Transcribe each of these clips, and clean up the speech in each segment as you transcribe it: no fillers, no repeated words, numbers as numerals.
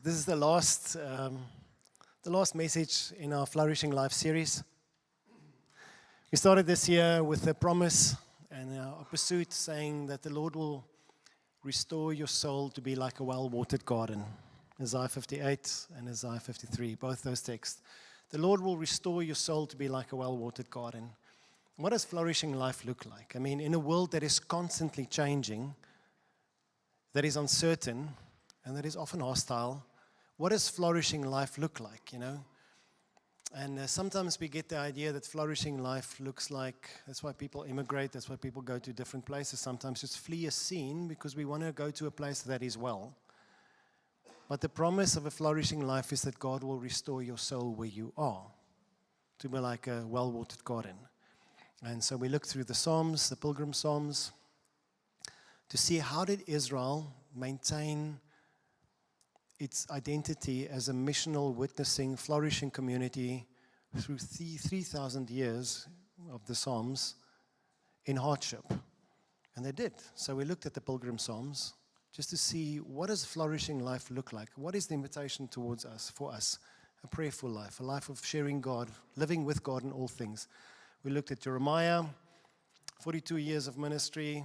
This is the last message in our Flourishing Life series. We started this year with a promise and a pursuit saying that the Lord will restore your soul to be like a well-watered garden. Isaiah 58 and Isaiah 53, both those texts. The Lord will restore your soul to be like a well-watered garden. What does flourishing life look like? I mean, in a world that is constantly changing, that is uncertain, and that is often hostile, what does flourishing life look like, And sometimes we get the idea that flourishing life looks like, that's why people immigrate, that's why people go to different places. Sometimes just flee a scene because we want to go to a place that is well. But the promise of a flourishing life is that God will restore your soul where you are, to be like a well-watered garden. And so we look through the Psalms, the Pilgrim Psalms, to see how did Israel maintain its identity as a missional, witnessing, flourishing community through 3,000 years of the Psalms in hardship. And they did. So we looked at the Pilgrim Psalms just to see what does flourishing life look like? What is the invitation towards us, for us? A prayerful life, a life of sharing God, living with God in all things. We looked at Jeremiah, 42 years of ministry,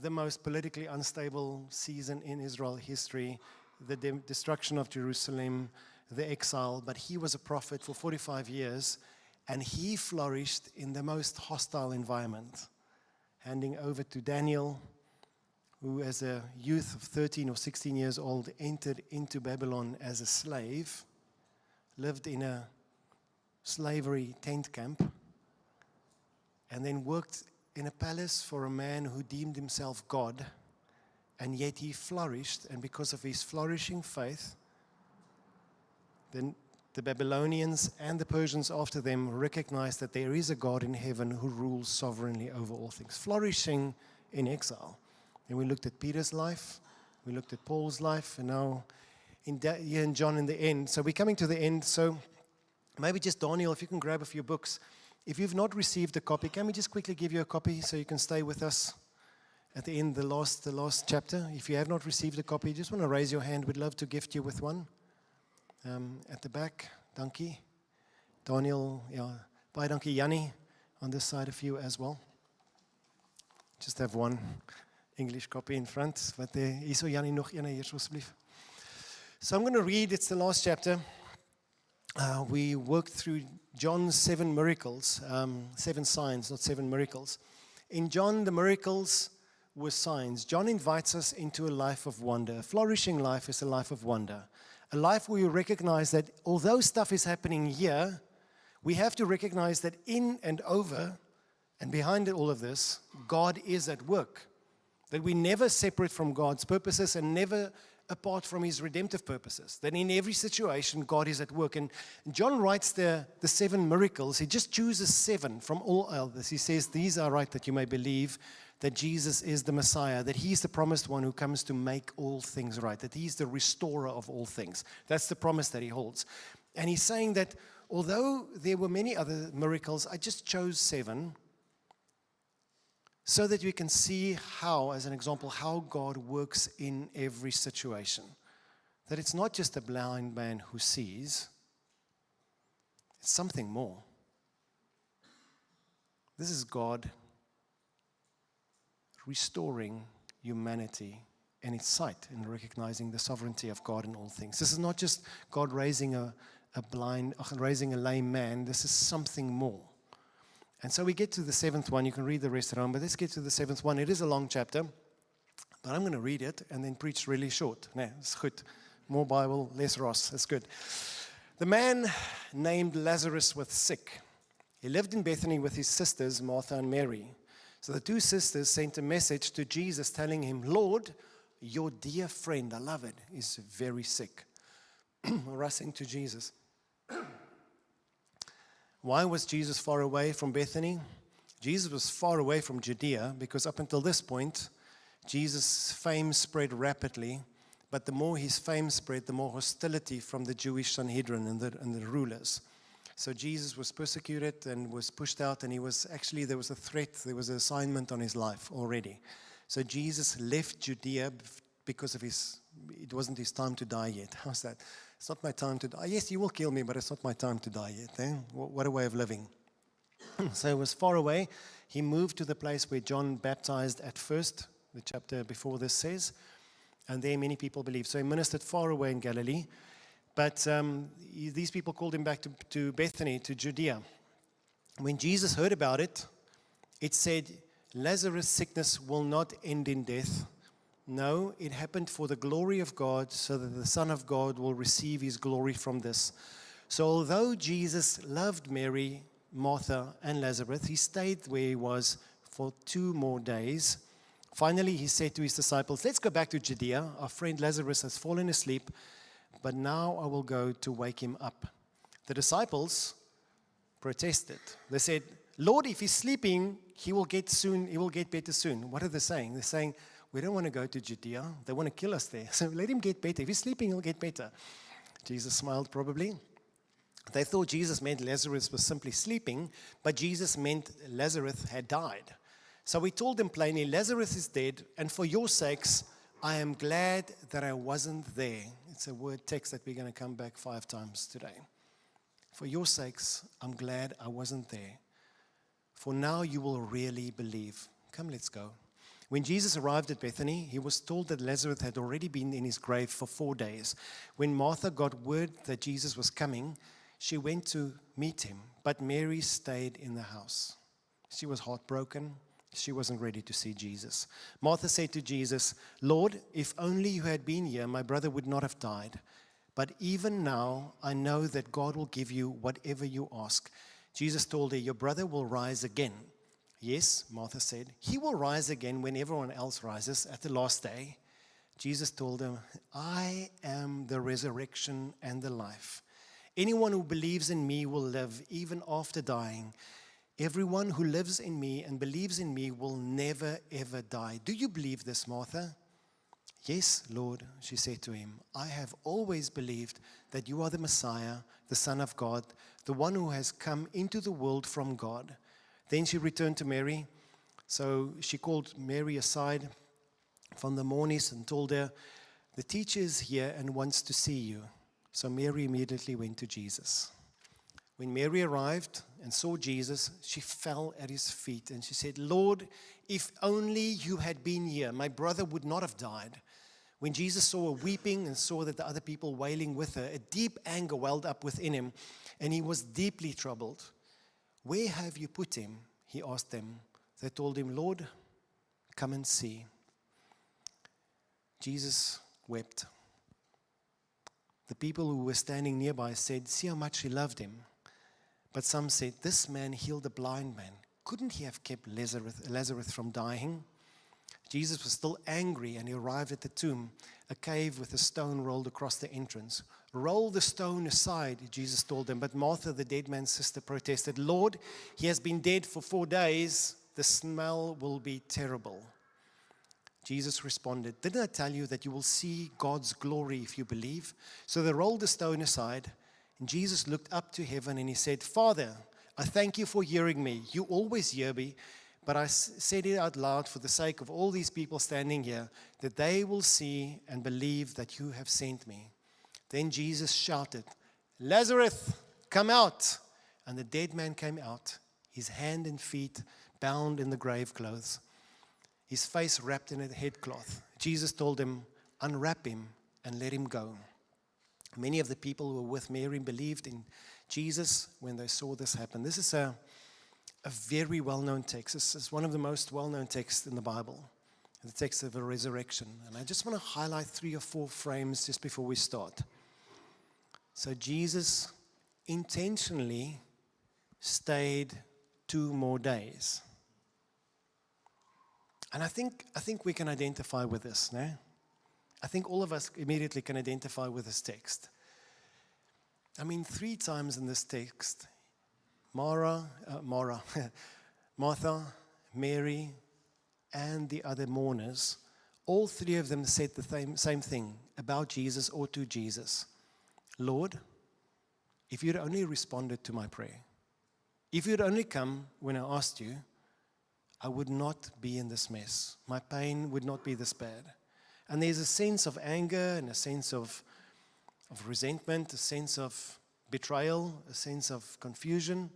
the most politically unstable season in Israel history, the destruction of Jerusalem, the exile, but he was a prophet for 45 years, and he flourished in the most hostile environment, handing over to Daniel, who as a youth of 13 or 16 years old entered into Babylon as a slave, lived in a slavery tent camp, and then worked in a palace for a man who deemed himself God. And yet he flourished, and because of his flourishing faith, then the Babylonians and the Persians after them recognized that there is a God in heaven who rules sovereignly over all things. Flourishing in exile. And we looked at Peter's life, we looked at Paul's life, and now here in John in the end. So we're coming to the end, so maybe just Daniel, if you can grab a few books. If you've not received a copy, can we just quickly give you a copy so you can stay with us? At the end, the last chapter. If you have not received a copy, just want to raise your hand. We'd love to gift you with one. At the back, dankie. Daniel, baie dankie Jannie, on this side of you as well. Just have one English copy in front. Wat hierso Jannie nog een hier asseblief. So I'm going to read, it's the last chapter. We worked through John's 7 miracles, 7 signs, not 7 miracles. In John, the miracles were signs. John invites us into a life of wonder. A flourishing life is a life of wonder. A life where we recognize that although stuff is happening here, we have to recognize that in and over and behind all of this, God is at work. That we're never separate from God's purposes and never apart from His redemptive purposes. That in every situation, God is at work. And John writes the 7 miracles. He just chooses 7 from all others. He says, these are right that you may believe that Jesus is the Messiah, that He's the promised one who comes to make all things right, that He's the restorer of all things. That's the promise that He holds. And He's saying that although there were many other miracles, I just chose 7 so that we can see how, as an example, how God works in every situation. That it's not just a blind man who sees, it's something more. This is God restoring humanity and its sight and recognizing the sovereignty of God in all things. This is not just God raising a lame man. This is something more. And so we get to the 7th one. You can read the rest around, but let's get to the 7th one. It is a long chapter, but I'm going to read it and then preach really short. Nee, it's good. More Bible, less Ross. That's good. The man named Lazarus was sick. He lived in Bethany with his sisters, Martha and Mary. So the 2 sisters sent a message to Jesus telling him, Lord, your dear friend, I love it, is very sick. Rushing to Jesus. Why was Jesus far away from Bethany? Jesus was far away from Judea because up until this point, Jesus' fame spread rapidly. But the more his fame spread, the more hostility from the Jewish Sanhedrin and the rulers. So Jesus was persecuted and was pushed out, and there was a threat, there was an assignment on his life already. So Jesus left Judea because of his it wasn't his time to die yet. How's that? It's not my time to die. Yes, you will kill me, but it's not my time to die yet. Eh? What a way of living. So he was far away. He moved to the place where John baptized at first, the chapter before this says, and there many people believed. So he ministered far away in Galilee, but these people called him back to Bethany, to Judea. When Jesus heard about it, it said, Lazarus' sickness will not end in death. No, it happened for the glory of God, so that the Son of God will receive his glory from this. So although Jesus loved Mary, Martha, and Lazarus, he stayed where he was for 2 more days. Finally, he said to his disciples, let's go back to Judea. Our friend Lazarus has fallen asleep, but now I will go to wake him up. The disciples protested. They said, Lord, if he's sleeping, he will get better soon. What are they saying? They're saying, we don't want to go to Judea. They want to kill us there. So let him get better. If he's sleeping, he'll get better. Jesus smiled probably. They thought Jesus meant Lazarus was simply sleeping, but Jesus meant Lazarus had died. So he told them plainly, Lazarus is dead, and for your sakes, I am glad that I wasn't there. It's a word text that we're going to come back 5 times today. For your sakes, I'm glad I wasn't there. For now you will really believe. Come, let's go. When Jesus arrived at Bethany, he was told that Lazarus had already been in his grave for 4 days. When Martha got word that Jesus was coming, she went to meet him, but Mary stayed in the house. She was heartbroken. She wasn't ready to see Jesus. Martha said to Jesus, Lord, if only you had been here, my brother would not have died. But even now, I know that God will give you whatever you ask. Jesus told her, your brother will rise again. Yes, Martha said, he will rise again when everyone else rises at the last day. Jesus told her, I am the resurrection and the life. Anyone who believes in me will live even after dying. Everyone who lives in me and believes in me will never, ever die. Do you believe this, Martha? Yes, Lord, she said to him. I have always believed that you are the Messiah, the Son of God, the one who has come into the world from God. Then she returned to Mary. So she called Mary aside from the mourners and told her, the teacher is here and wants to see you. So Mary immediately went to Jesus. When Mary arrived and saw Jesus, she fell at his feet and she said, Lord, if only you had been here, my brother would not have died. When Jesus saw her weeping and saw that the other people wailing with her, a deep anger welled up within him, and he was deeply troubled. Where have you put him? He asked them. They told him, Lord, come and see. Jesus wept. The people who were standing nearby said, see how much he loved him. But some said, this man healed a blind man. Couldn't he have kept Lazarus from dying? Jesus was still angry and he arrived at the tomb, a cave with a stone rolled across the entrance. Roll the stone aside, Jesus told them. But Martha, the dead man's sister, protested, Lord, he has been dead for 4 days. The smell will be terrible. Jesus responded, didn't I tell you that you will see God's glory if you believe? So they rolled the stone aside, and Jesus looked up to heaven and he said, Father, I thank you for hearing me. You always hear me, but I said it out loud for the sake of all these people standing here, that they will see and believe that you have sent me. Then Jesus shouted, Lazarus, come out. And the dead man came out, his hand and feet bound in the grave clothes, his face wrapped in a headcloth. Jesus told him, unwrap him and let him go. Many of the people who were with Mary believed in Jesus when they saw this happen. This is a very well-known text. This is one of the most well-known texts in the Bible, the text of the resurrection. And I just want to highlight 3 or 4 frames just before we start. So Jesus intentionally stayed 2 more days. And I think we can identify with this, no? I think all of us immediately can identify with this text. I mean, 3 times in this text, Martha, Mary, and the other mourners, all 3 of them said the same thing about Jesus or to Jesus. Lord, if you'd only responded to my prayer, if you'd only come when I asked you, I would not be in this mess. My pain would not be this bad. And there's a sense of anger and a sense of resentment, a sense of betrayal, a sense of confusion.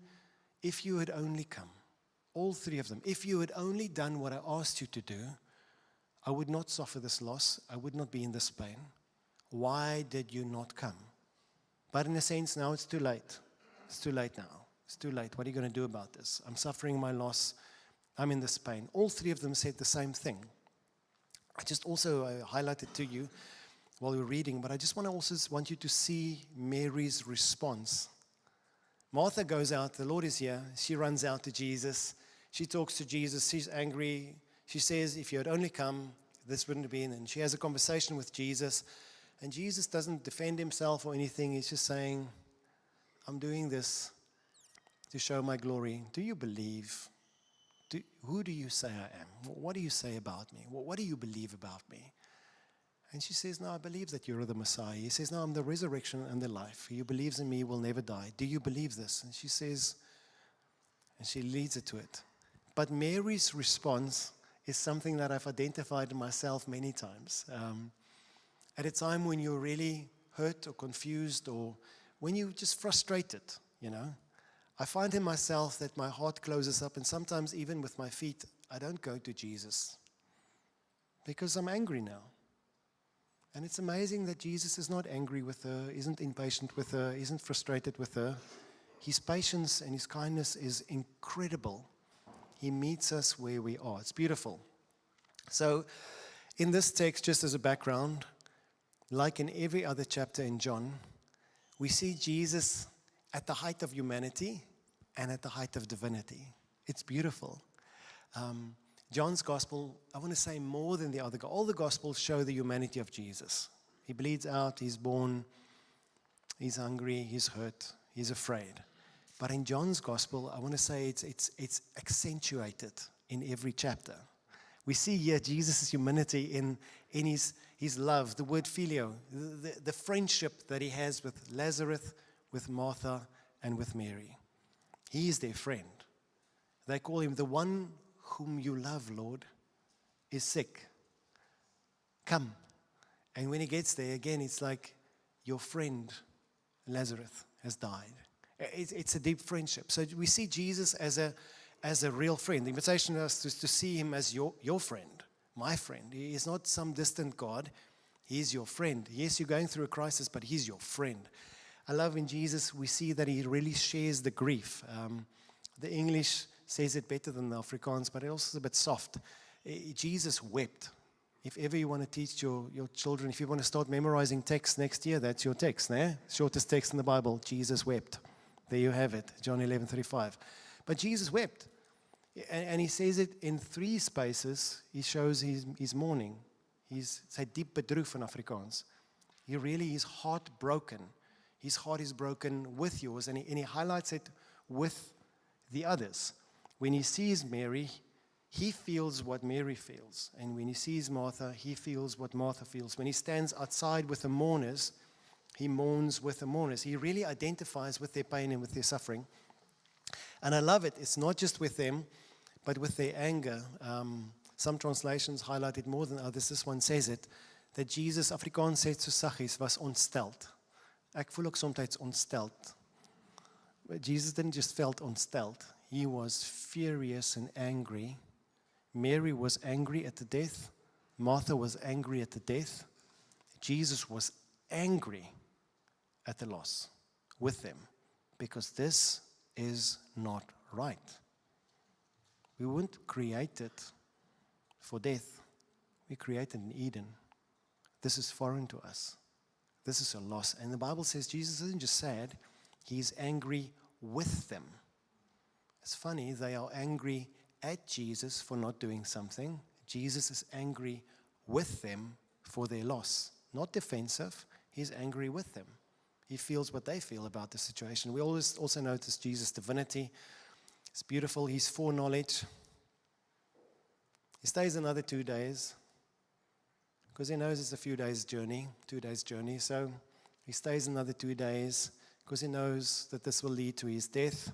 If you had only come, all three of them, if you had only done what I asked you to do, I would not suffer this loss. I would not be in this pain. Why did you not come? But in a sense, now it's too late. It's too late now. It's too late. What are you going to do about this? I'm suffering my loss. I'm in this pain. All three of them said the same thing. I just also highlighted to you while we were reading, but I just want you to see Mary's response. Martha goes out. The Lord is here. She runs out to Jesus. She talks to Jesus. She's angry. She says, if you had only come, this wouldn't have been. And she has a conversation with Jesus. And Jesus doesn't defend himself or anything. He's just saying, I'm doing this to show my glory. Do you believe? Who do you say I am? What do you say about me? What do you believe about me? And she says, no, I believe that you're the Messiah. He says, no, I'm the resurrection and the life. He who believes in me will never die. Do you believe this? And she says, and she leads it to it. But Mary's response is something that I've identified in myself many times. At a time when you're really hurt or confused or when you're just frustrated, I find in myself that my heart closes up, and sometimes even with my feet, I don't go to Jesus because I'm angry now. And it's amazing that Jesus is not angry with her, isn't impatient with her, isn't frustrated with her. His patience and his kindness is incredible. He meets us where we are. It's beautiful. So in this text, just as a background, like in every other chapter in John, we see Jesus at the height of humanity and at the height of divinity. It's beautiful. John's gospel, I want to say more than the other. All the gospels show the humanity of Jesus. He bleeds out, he's born, he's hungry, he's hurt, he's afraid. But in John's gospel, I want to say it's accentuated in every chapter. We see here Jesus' humanity in his love, the word filio, the friendship that he has with Lazarus, with Martha, and with Mary. He is their friend. They call him the one whom you love, Lord, is sick. Come. And when he gets there, again, it's like your friend Lazarus has died. It's a deep friendship. So we see Jesus as a real friend. The invitation is to see him as your friend, my friend. He is not some distant God. He is your friend. Yes, you're going through a crisis, but he's your friend. I love in Jesus, we see that he really shares the grief. The English says it better than the Afrikaans, but it also is a bit soft. Jesus wept. If ever you want to teach your children, if you want to start memorizing text next year, that's your text. Shortest text in the Bible, Jesus wept. There you have it, John 11:35. But Jesus wept. And he says it in three spaces. He shows his mourning. He's diep bedroef in Afrikaans. He really is heartbroken. His heart is broken with yours, and he highlights it with the others. When he sees Mary, he feels what Mary feels. And when he sees Martha, he feels what Martha feels. When he stands outside with the mourners, he mourns with the mourners. He really identifies with their pain and with their suffering. And I love it. It's not just with them, but with their anger. Some translations highlight it more than others. This one says it, that Jesus, Afrikaans sê so saggies, was ontsteld. Ek voel ook soms ontsteld. But Jesus didn't just felt ontsteld. He was furious and angry. Mary was angry at the death. Martha was angry at the death. Jesus was angry at the loss with them, because this is not right. We weren't created for death. We created in Eden. This is foreign to us. This is a loss. And the Bible says Jesus isn't just sad, he's angry with them. It's funny, they are angry at Jesus for not doing something. Jesus is angry with them for their loss. Not defensive, he's angry with them. He feels what they feel about the situation. We always also notice Jesus' divinity. It's beautiful, he's foreknowledge. He stays another 2 days because he knows it's a 2 days journey. So he stays another 2 days because he knows that this will lead to his death.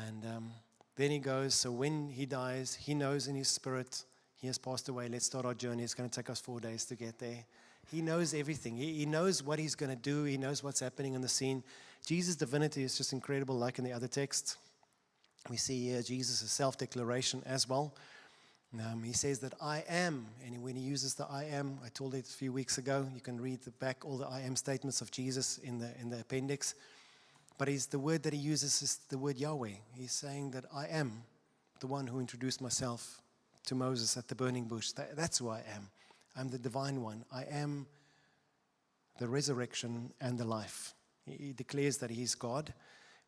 And then he goes, so when he dies, he knows in his spirit He has passed away. Let's start our journey. It's going to take us 4 days to get there. He knows everything. He knows what he's going to do. He knows what's happening in the scene. Jesus' divinity is just incredible, like in the other text. We see here Jesus' self-declaration as well. He says that I am, and when he uses the I am, I told it a few weeks ago, you can read back all the I am statements of Jesus in the appendix. But the word that he uses is the word Yahweh. He's saying that I am the one who introduced myself to Moses at the burning bush. That's who I am. I'm the divine one. I am the resurrection and the life. He declares that he is God.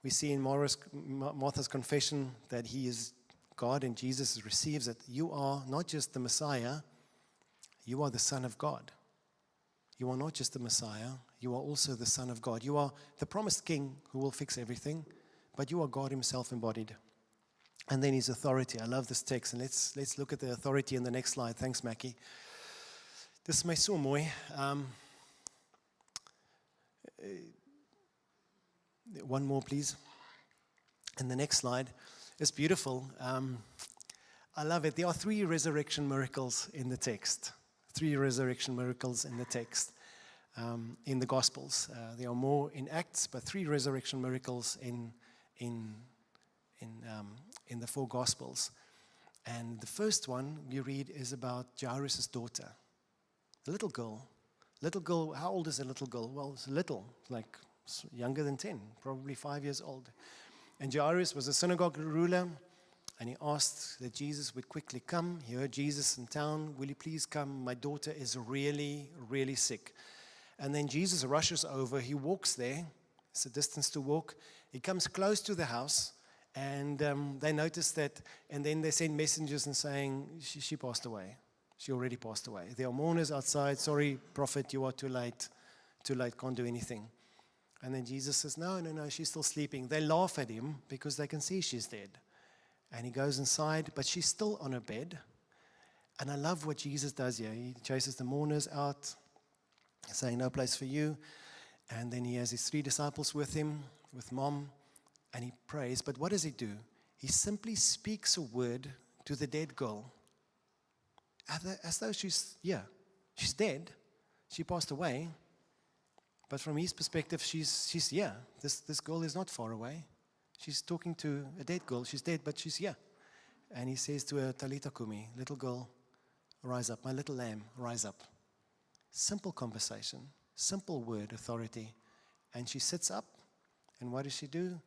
We see in Martha's confession that he is God, and Jesus receives it. You are not just the Messiah, you are the Son of God. You are not just the Messiah, you are also the Son of God. You are the promised King who will fix everything, but you are God himself embodied. And then his authority. I love this text, and let's look at the authority in the next slide. Thanks, Mackie. Dis is my so mooi. One more, please. And the next slide is beautiful. I love it. There are 3 resurrection miracles in the text. 3 resurrection miracles in the text, in the Gospels. There are more in Acts, but 3 resurrection miracles in the 4 Gospels. And the first one we read is about Jairus' daughter, a little girl. Little girl, how old is a little girl? Well, it's little, like younger than 10, probably 5 years old. And Jairus was a synagogue ruler, and he asked that Jesus would quickly come. He heard Jesus in town. Will you please come? My daughter is really, really sick. And then Jesus rushes over. He walks there. It's a distance to walk. He comes close to the house, and they notice that, and then they send messengers and saying, she passed away. She already passed away. There are mourners outside. Sorry, prophet, you are too late. Too late, can't do anything. And then Jesus says, no, she's still sleeping. They laugh at him because they can see she's dead. And he goes inside, but she's still on her bed. And I love what Jesus does here. He chases the mourners out, saying, no place for you. And then he has his 3 disciples with him, with mom, and he prays. But what does he do? He simply speaks a word to the dead girl, as though she's dead. She passed away. But from his perspective, she's here. This girl is not far away. She's talking to a dead girl. She's dead, but she's here. And he says to her, Talita Kumi, little girl, rise up. My little lamb, rise up. Simple conversation, simple word, authority. And she sits up. And what does she do?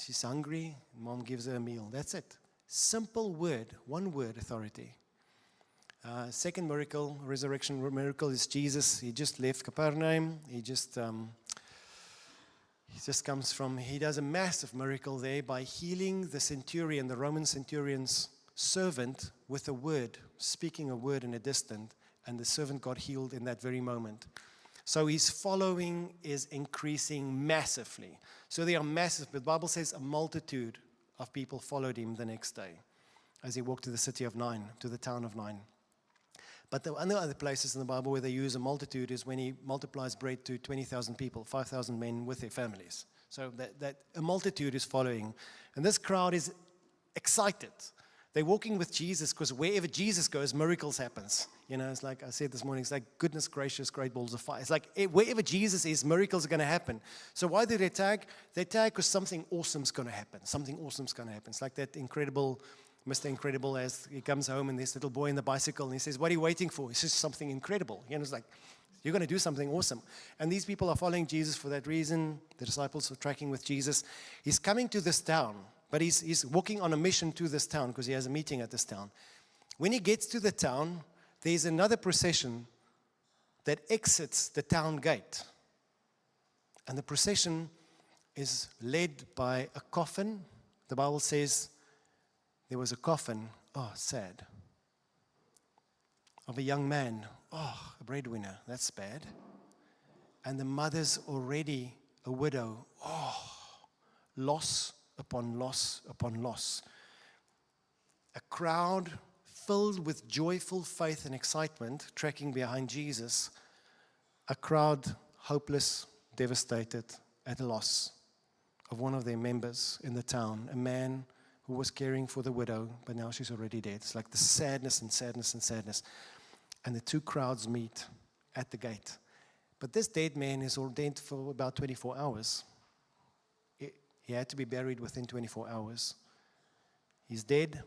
She's hungry. Mom gives her a meal. That's it. Simple word, one word, authority. Second miracle, resurrection miracle, is Jesus. He just left Capernaum. He just comes from, he does a massive miracle there by healing the centurion, the Roman centurion's servant, with a word, speaking a word in a distance, and the servant got healed in that very moment. So his following is increasing massively. So they are massive, but the Bible says a multitude of people followed him the next day as he walked to the city of Nain, to the town of Nain. But the other places in the Bible where they use a multitude is when he multiplies bread to 20,000 people, 5,000 men with their families. So that a multitude is following. And this crowd is excited. They're walking with Jesus because wherever Jesus goes, miracles happens. You know, it's like I said this morning, it's like, goodness gracious, great balls of fire. It's like wherever Jesus is, miracles are going to happen. So why do they tag? They tag because something awesome's going to happen. Something awesome's going to happen. It's like that incredible Mr. Incredible, as he comes home and this little boy in the bicycle, and he says, what are you waiting for? He says something incredible. You know, it's like, you're going to do something awesome. And these people are following Jesus for that reason. The disciples are tracking with Jesus. He's coming to this town, but he's walking on a mission to this town because he has a meeting at this town. When he gets to the town, there's another procession that exits the town gate. And the procession is led by a coffin. The Bible says, there was a coffin, sad, of a young man, a breadwinner, that's bad. And the mother's already a widow, loss upon loss upon loss. A crowd filled with joyful faith and excitement tracking behind Jesus. A crowd hopeless, devastated, at a loss of one of their members in the town, a man who who was caring for the widow, but now she's already dead. It's like the sadness and sadness and sadness. And the two crowds meet at the gate. But this dead man is all dead for about 24 hours. He had to be buried within 24 hours. He's dead.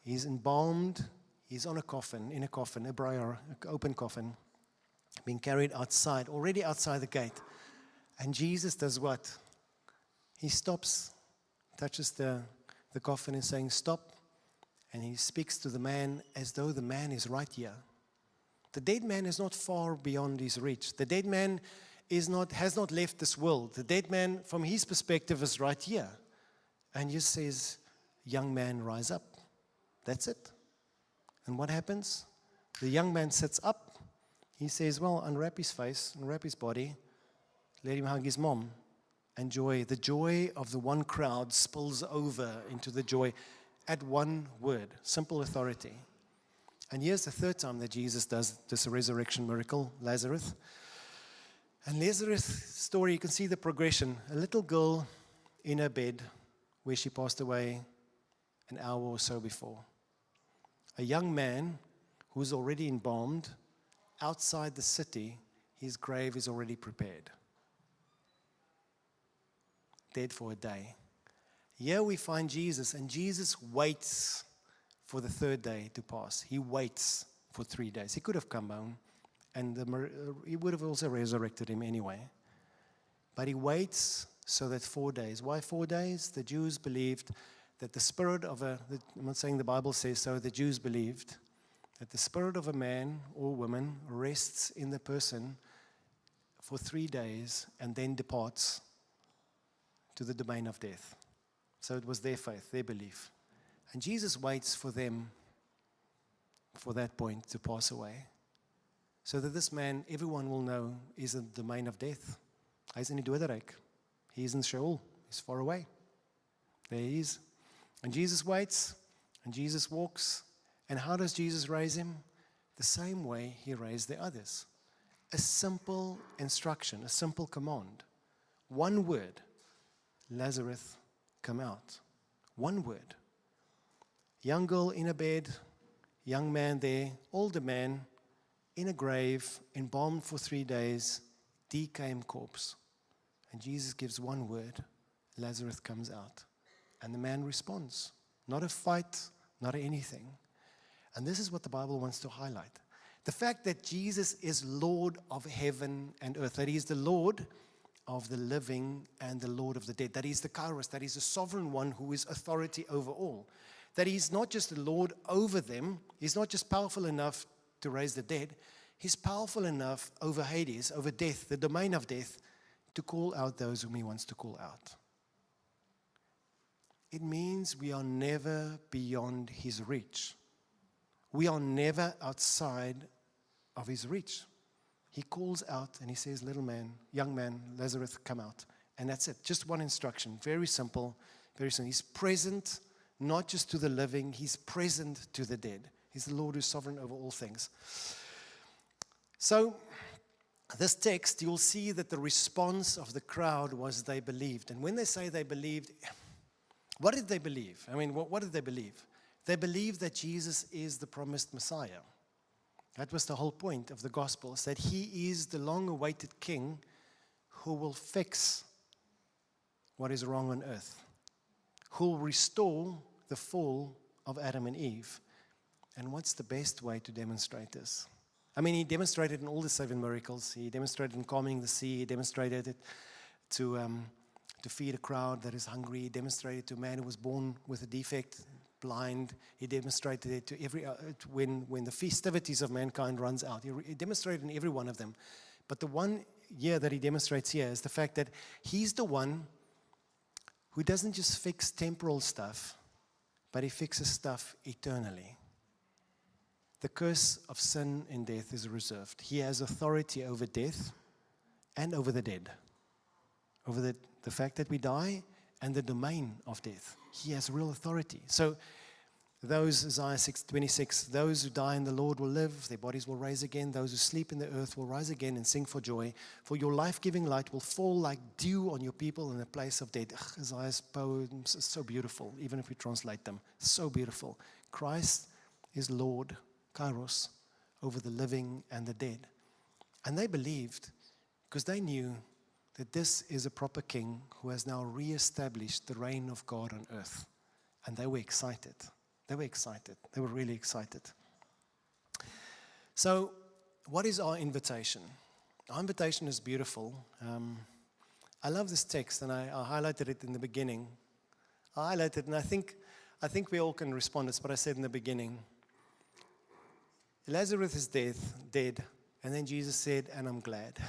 He's embalmed. He's on a coffin, in a coffin, a briar, an open coffin, being carried outside, already outside the gate. And Jesus does what? He stops, touches the coffin and saying, "Stop." And he speaks to the man as though the man is right here. The dead man is not far beyond his reach. The dead man has not left this world. The dead man, from his perspective, is right here. And just says, "Young man, rise up." That's it. And what happens? The young man sits up. He says, "Well, unwrap his face, unwrap his body, let him hug his mom." And the joy of the one crowd spills over into the joy at one word, simple authority. And here's the third time that Jesus does this resurrection miracle, Lazarus. And Lazarus' story, you can see the progression. A little girl in her bed where she passed away an hour or so before. A young man who's already embalmed outside the city, his grave is already prepared. Dead for a day. Here we find Jesus, and Jesus waits for the third day to pass. He waits for 3 days. He could have come home, and he would have also resurrected him anyway. But he waits so that 4 days. Why 4 days? The Jews believed that the spirit of I'm not saying the Bible says so, the Jews believed that the spirit of a man or woman rests in the person for 3 days and then departs to the domain of death. So it was their faith, their belief. And Jesus waits for them for that point to pass away. So that this man, everyone will know, is in the domain of death. Hy's in die doderyk. He's in Sheol. He's far away. There he is. And Jesus waits, and Jesus walks. And how does Jesus raise him? The same way he raised the others. A simple instruction, a simple command. One word. Lazarus, come out. One word. Young girl in a bed, young man there, older man in a grave, embalmed for 3 days, decaying corpse. And Jesus gives one word, Lazarus comes out. And the man responds. Not a fight, not anything. And this is what the Bible wants to highlight. The fact that Jesus is Lord of heaven and earth, that he is the Lord of the living and the Lord of the dead, that he's the Kairos, that he's the sovereign one who is authority over all, that he's not just the Lord over them, he's not just powerful enough to raise the dead, he's powerful enough over Hades, over death, the domain of death, to call out those whom he wants to call out. It means we are never beyond his reach. We are never outside of his reach. He calls out and he says, little man, young man, Lazarus, come out. And that's it. Just one instruction. Very simple. Very simple. He's present, not just to the living. He's present to the dead. He's the Lord who's sovereign over all things. So, this text, you'll see that the response of the crowd was they believed. And when they say they believed, what did they believe? I mean, what did they believe? They believed that Jesus is the promised Messiah. That was the whole point of the Gospels, that he is the long-awaited king who will fix what is wrong on earth, who will restore the fall of Adam and Eve. And what's the best way to demonstrate this? I mean, he demonstrated in all the 7 miracles. He demonstrated in calming the sea. He demonstrated it to feed a crowd that is hungry. He demonstrated to a man who was born with a defect, blind. He demonstrated it to when the festivities of mankind runs out. He demonstrated in every one of them. But the one here that he demonstrates here is the fact that he's the one who doesn't just fix temporal stuff, but he fixes stuff eternally. The curse of sin and death is reserved. He has authority over death and over the dead, over the fact that we die and the domain of death. He has real authority. So Those, Isaiah 6:26, those who die in the Lord will live, their bodies will rise again. Those who sleep in the earth will rise again and sing for joy. For your life-giving light will fall like dew on your people in the place of dead. Isaiah's poems are so beautiful, even if we translate them. So beautiful. Christ is Lord, Kairos, over the living and the dead. And they believed because they knew that this is a proper king who has now reestablished the reign of God on earth. And they were excited. They were excited. They were really excited. So, what is our invitation? Our invitation is beautiful. I love this text, and I highlighted it in the beginning. I highlighted it, and I think we all can respond. It's what I said in the beginning. Lazarus is dead, and then Jesus said, and I'm glad.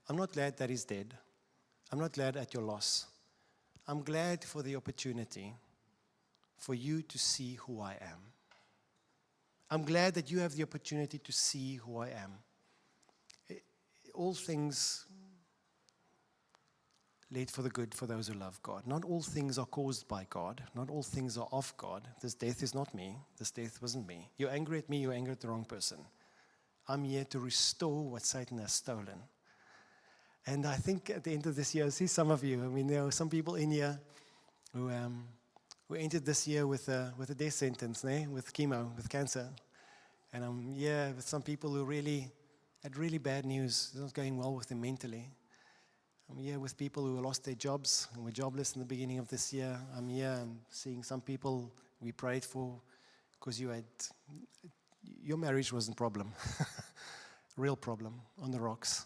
I'm not glad that he's dead. I'm not glad at your loss. I'm glad for the opportunity for you to see who I am. I'm glad that you have the opportunity to see who I am. All things lead for the good for those who love God. Not all things are caused by God. Not all things are of God. This death is not me. This death wasn't me. You're angry at me, you're angry at the wrong person. I'm here to restore what Satan has stolen. And I think at the end of this year, I see some of you. I mean, there are some people in here who entered this year with a death sentence, with chemo, with cancer. And I'm here with some people who had really bad news. It's not going well with them mentally. I'm here with people who lost their jobs and were jobless in the beginning of this year. I'm here and seeing some people we prayed for because your marriage wasn't a problem. Real problem on the rocks.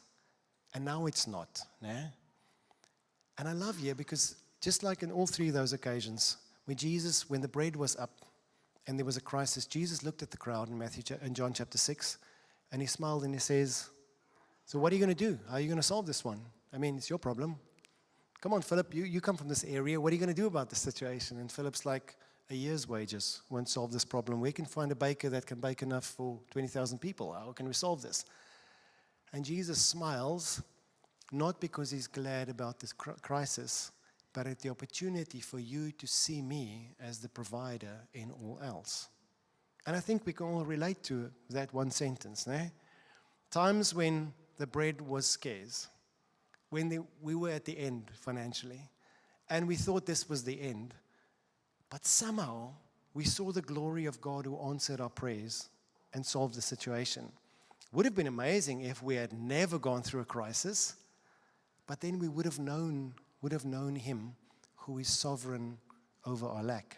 And now it's not. And I love you because just like in all three of those occasions, when the bread was up and there was a crisis, Jesus looked at the crowd in John chapter 6, and he smiled and he says, so what are you going to do? How are you going to solve this one? I mean, it's your problem. Come on, Philip, you come from this area. What are you going to do about this situation? And Philip's like, a year's wages won't solve this problem. We can find a baker that can bake enough for 20,000 people. How can we solve this? And Jesus smiles, not because he's glad about this crisis, but at the opportunity for you to see me as the provider in all else. And I think we can all relate to that one sentence. Times when the bread was scarce, when we were at the end financially, and we thought this was the end, but somehow we saw the glory of God who answered our prayers and solved the situation. Would have been amazing if we had never gone through a crisis, but then we would have known him who is sovereign over our lack.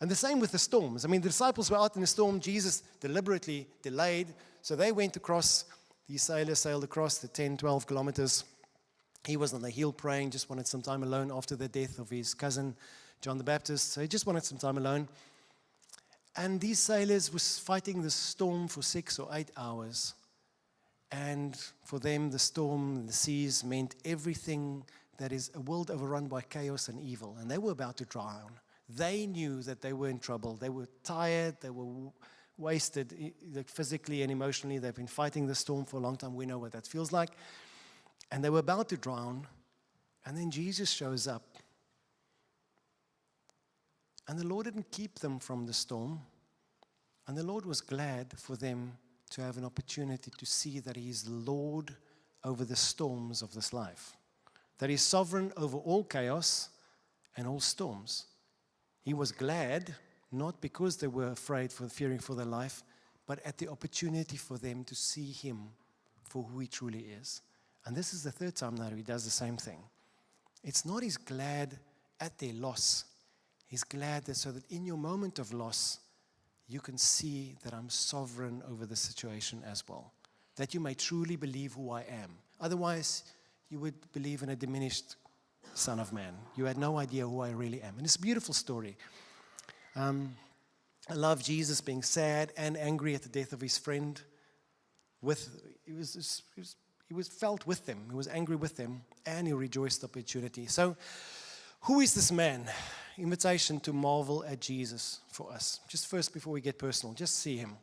And the same with the storms. I mean, the disciples were out in the storm. Jesus deliberately delayed. So they went across, these sailors sailed across the 10, 12 kilometers. He was on the hill praying, just wanted some time alone after the death of his cousin, John the Baptist. So he just wanted some time alone. And these sailors were fighting the storm for 6 or 8 hours. And for them, the storm, the seas meant everything that is a world overrun by chaos and evil. And they were about to drown. They knew that they were in trouble. They were tired. They were wasted physically and emotionally. They've been fighting the storm for a long time. We know what that feels like. And they were about to drown. And then Jesus shows up. And the Lord didn't keep them from the storm. And the Lord was glad for them to have an opportunity to see that He is Lord over the storms of this life. That He's sovereign over all chaos and all storms. He was glad, not because they were afraid, fearing for their life, but at the opportunity for them to see Him for who He truly is. And this is the third time now He does the same thing. It's not He's glad at their loss. He's glad that so that in your moment of loss, you can see that I'm sovereign over the situation as well. That you may truly believe who I am. Otherwise, you would believe in a diminished Son of Man. You had no idea who I really am. And it's a beautiful story. I love Jesus being sad and angry at the death of his friend. He was felt with them. He was angry with them, and he rejoiced the opportunity. So, who is this man? Invitation to marvel at Jesus for us. Just first, before we get personal, just see him.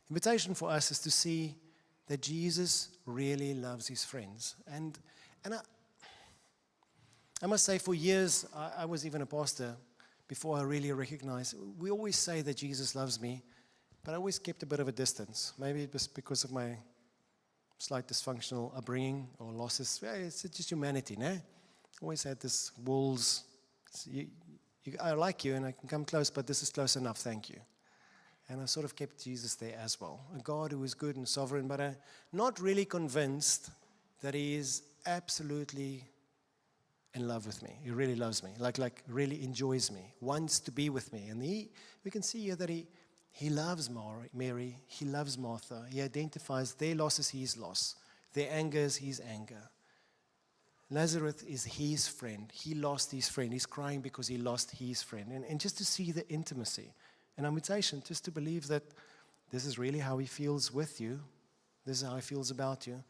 Invitation for us is to see that Jesus really loves his friends. And I must say, for years, I was even a pastor before I really recognized. We always say that Jesus loves me, but I always kept a bit of a distance. Maybe it was because of my slight dysfunctional upbringing or losses. Yeah, it's just humanity, no? Always had this walls. I like you and I can come close, but this is close enough, thank you. And I sort of kept Jesus there as well. A God who is good and sovereign, but I'm not really convinced that he is absolutely in love with me. He really loves me, like really enjoys me, wants to be with me. And we can see here that he loves Mary, he loves Martha. He identifies their loss as his loss, their anger as his anger. Lazarus is his friend. He lost his friend. He's crying because he lost his friend. And just to see the intimacy, an invitation just to believe that this is really how he feels with you. This is how he feels about you.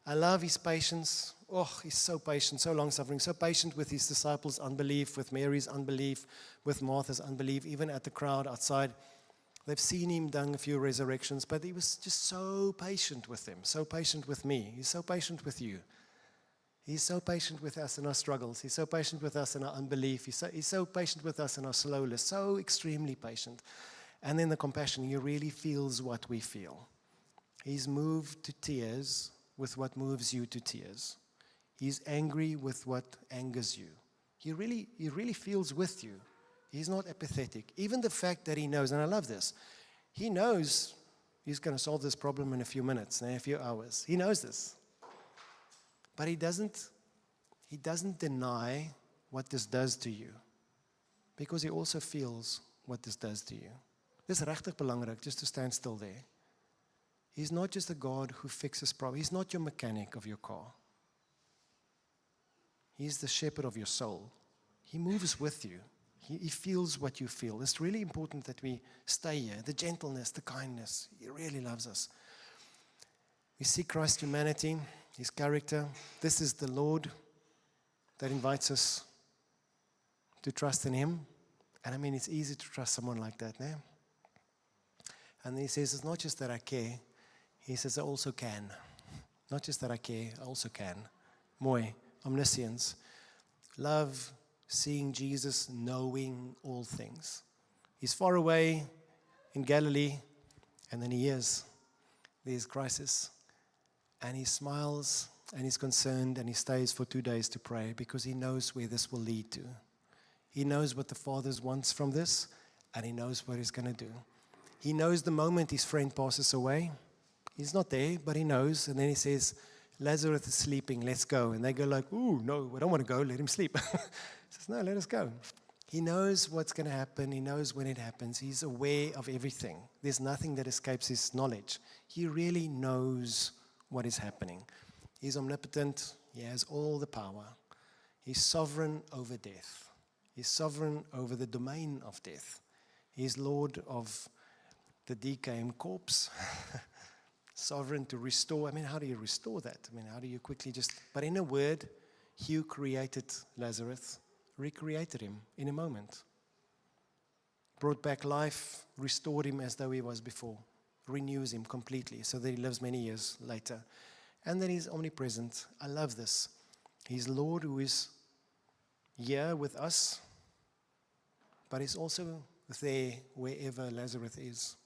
I love his patience. Oh, he's so patient, so long-suffering, so patient with his disciples' unbelief, with Mary's unbelief, with Martha's unbelief, even at the crowd outside. They've seen him done a few resurrections, but he was just so patient with them, so patient with me. He's so patient with you. He's so patient with us in our struggles. He's so patient with us in our unbelief. He's so patient with us in our slowness, so extremely patient. And then the compassion, he really feels what we feel. He's moved to tears with what moves you to tears. He's angry with what angers you. He really feels with you. He's not apathetic. Even the fact that he knows, and I love this, he knows he's going to solve this problem in a few minutes, in a few hours. He knows this. But he doesn't deny what this does to you, because he also feels what this does to you. Dis regtig belangrik, just to stand still there. He's not just a God who fixes problems. He's not your mechanic of your car. He's the shepherd of your soul. He moves with you. He feels what you feel. It's really important that we stay here. The gentleness, the kindness. He really loves us. We see Christ's humanity, his character. This is the Lord that invites us to trust in him. And I mean, it's easy to trust someone like that, no? And he says, it's not just that I care. He says, I also can. Not just that I care, I also can. Mooi, omniscience. Love seeing Jesus knowing all things. He's far away in Galilee, and then he hears there's crisis. And he smiles, and he's concerned, and he stays for 2 days to pray, because he knows where this will lead to. He knows what the Father wants from this, and he knows what he's going to do. He knows the moment his friend passes away. He's not there, but he knows. And then he says, Lazarus is sleeping, let's go. And they go like, ooh, no, we don't want to go, let him sleep. He says, no, let us go. He knows what's going to happen. He knows when it happens. He's aware of everything. There's nothing that escapes his knowledge. He really knows what is happening. He's omnipotent. He has all the power. He's sovereign over death. He's sovereign over the domain of death. He's Lord of the decaying corpse. Sovereign to restore. I mean, how do you restore that? I mean, how do you quickly just... But in a word, he who created Lazarus recreated him in a moment. Brought back life, restored him as though he was before. Renews him completely so that he lives many years later. And then he's omnipresent. I love this. He's Lord who is here with us, but he's also there wherever Lazarus is.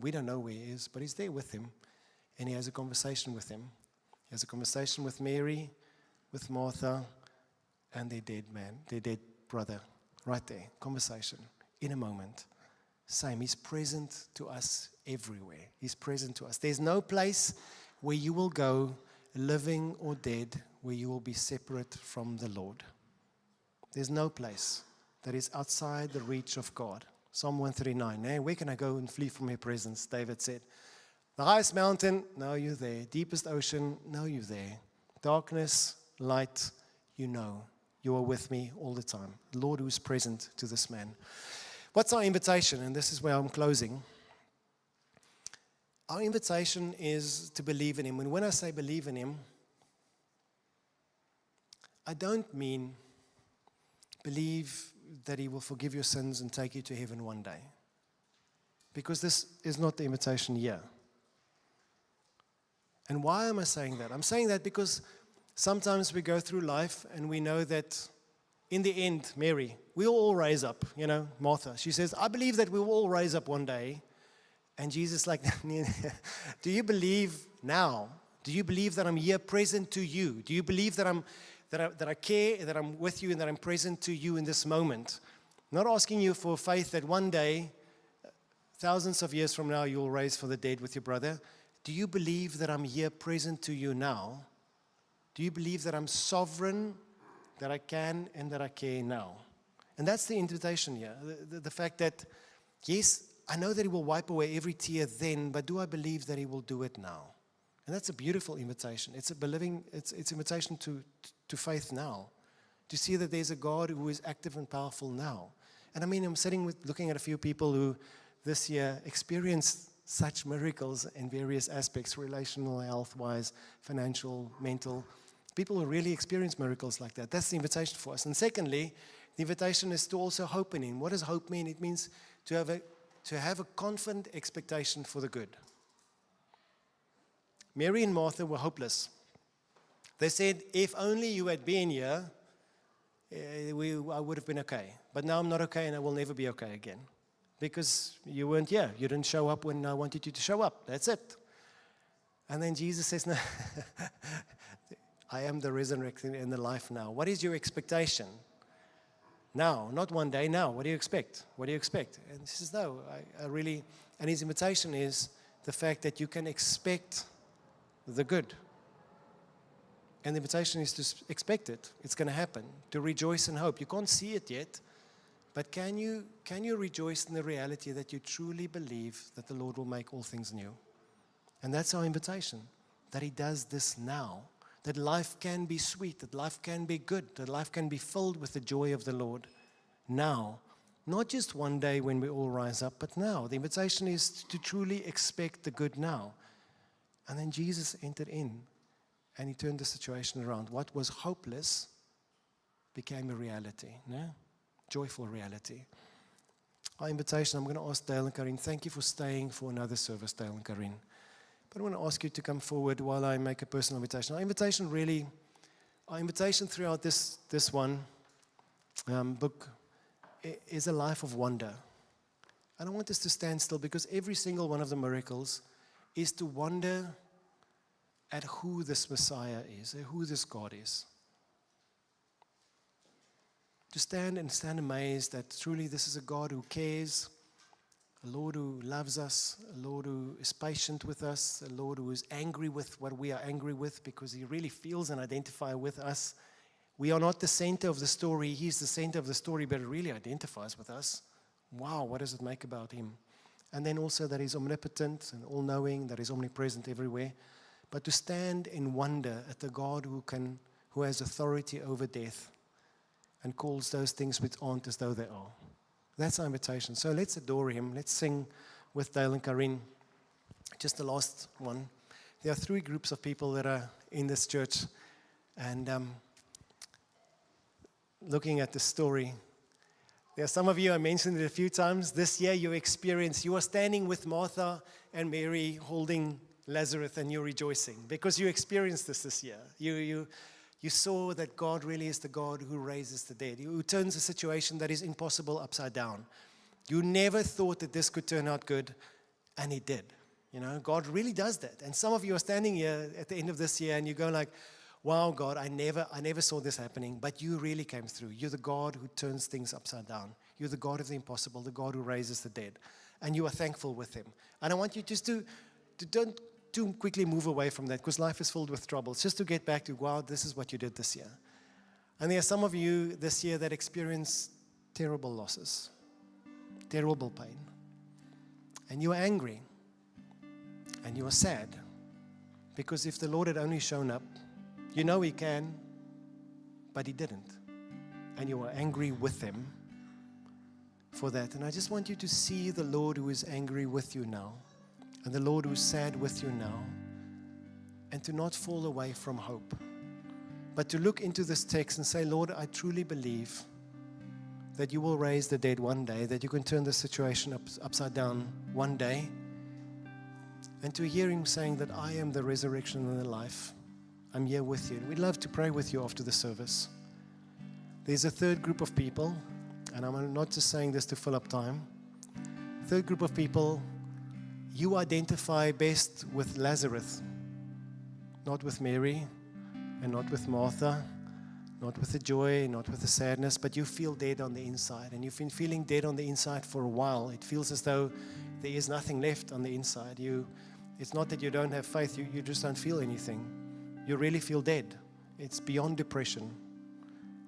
We don't know where he is, but he's there with him, and he has a conversation with him. He has a conversation with Mary, with Martha, and their dead brother, right there. Conversation in a moment. Same. He's present to us everywhere. He's present to us. There's no place where you will go, living or dead, where you will be separate from the Lord. There's no place that is outside the reach of God. Psalm 139, where can I go and flee from your presence? David said. The highest mountain, no, you're there. Deepest ocean, no, you're there. Darkness, light, you know. You are with me all the time. The Lord who is present to this man. What's our invitation? And this is where I'm closing. Our invitation is to believe in him. And when I say believe in him, I don't mean believe that he will forgive your sins and take you to heaven one day. Because this is not the invitation here. And why am I saying that? I'm saying that because sometimes we go through life and we know that in the end, Mary, we'll all raise up, Martha. She says, I believe that we will all raise up one day. And Jesus like, do you believe now? Do you believe that I'm here present to you? Do you believe that I care, that I'm with you, and that I'm present to you in this moment? Not asking you for faith that one day, thousands of years from now, you'll raise from the dead with your brother. Do you believe that I'm here present to you now? Do you believe that I'm sovereign, that I can and that I care now? And that's the invitation here. The fact that, yes, I know that He will wipe away every tear then, but do I believe that He will do it now? And that's a beautiful invitation. It's invitation to faith now. To see that there's a God who is active and powerful now. And I mean, I'm looking at a few people who this year experienced such miracles in various aspects, relational, health-wise, financial, mental. People who really experience miracles like that. That's the invitation for us. And secondly, the invitation is to also hope in Him. What does hope mean? It means to have a confident expectation for the good. Mary and Martha were hopeless. They said, if only you had been here, I would have been okay. But now I'm not okay, and I will never be okay again. Because you weren't here. You didn't show up when I wanted you to show up. That's it. And then Jesus says, no, I am the resurrection and the life now. What is your expectation? Now, not one day, now. What do you expect? What do you expect? And he says, no, I really, and his invitation is the fact that you can expect the good. And the invitation is to expect it. It's going to happen. To rejoice and hope. You can't see it yet, but can you rejoice in the reality that you truly believe that the Lord will make all things new? And that's our invitation, that He does this now. That life can be sweet, that life can be good, that life can be filled with the joy of the Lord now. Not just one day when we all rise up, but now. The invitation is to truly expect the good now. And then Jesus entered in and He turned the situation around. What was hopeless became a reality, no? Joyful reality. Our invitation, I'm going to ask Dale and Karin, thank you for staying for another service, Dale and Karin. But I want to ask you to come forward while I make a personal invitation. Our invitation throughout this book is a life of wonder. I don't want us to stand still because every single one of the miracles is to wonder at who this Messiah is, who this God is. To stand amazed that truly this is a God who cares, a Lord who loves us, a Lord who is patient with us, a Lord who is angry with what we are angry with because He really feels and identifies with us. We are not the center of the story. He's the center of the story, but it really identifies with us. Wow, what does it make about Him? And then also that He's omnipotent and all-knowing, that He's omnipresent everywhere. But to stand in wonder at the God who has authority over death and calls those things which aren't as though they are. That's our invitation. So let's adore Him. Let's sing with Dale and Karin. Just the last one. There are 3 groups of people that are in this church. And looking at the story, there are some of you, I mentioned it a few times, this year you are standing with Martha and Mary holding Lazarus and you're rejoicing because you experienced this year. You saw that God really is the God who raises the dead, who turns a situation that is impossible upside down. You never thought that this could turn out good, and it did. God really does that. And some of you are standing here at the end of this year, and you go like, wow, God, I never saw this happening, but you really came through. You're the God who turns things upside down. You're the God of the impossible, the God who raises the dead. And you are thankful with Him. And I want you just to don't too quickly move away from that because life is filled with troubles. Just to get back to, wow, this is what you did this year. And there are some of you this year that experienced terrible losses, terrible pain. And you are angry. And you are sad. Because if the Lord had only shown up, you know He can, but He didn't. And you are angry with Him for that. And I just want you to see the Lord who is angry with you now. And the Lord who's sad with you now, and to not fall away from hope, but to look into this text and say, Lord, I truly believe that you will raise the dead one day, that you can turn the situation upside down one day, and to hear Him saying that I am the resurrection and the life. I'm here with you. And we'd love to pray with you after the service. There's a third group of people, and I'm not just saying this to fill up time. Third group of people, you identify best with Lazarus, not with Mary, and not with Martha, not with the joy, not with the sadness, but you feel dead on the inside. And you've been feeling dead on the inside for a while. It feels as though there is nothing left on the inside. It's not that you don't have faith, you just don't feel anything. You really feel dead. It's beyond depression.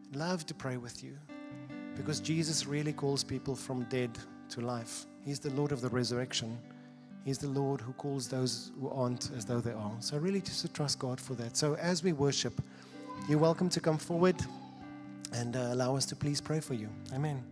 I'd love to pray with you, because Jesus really calls people from dead to life. He's the Lord of the resurrection. He's the Lord who calls those who aren't as though they are. So really just to trust God for that. So as we worship, you're welcome to come forward and allow us to please pray for you. Amen.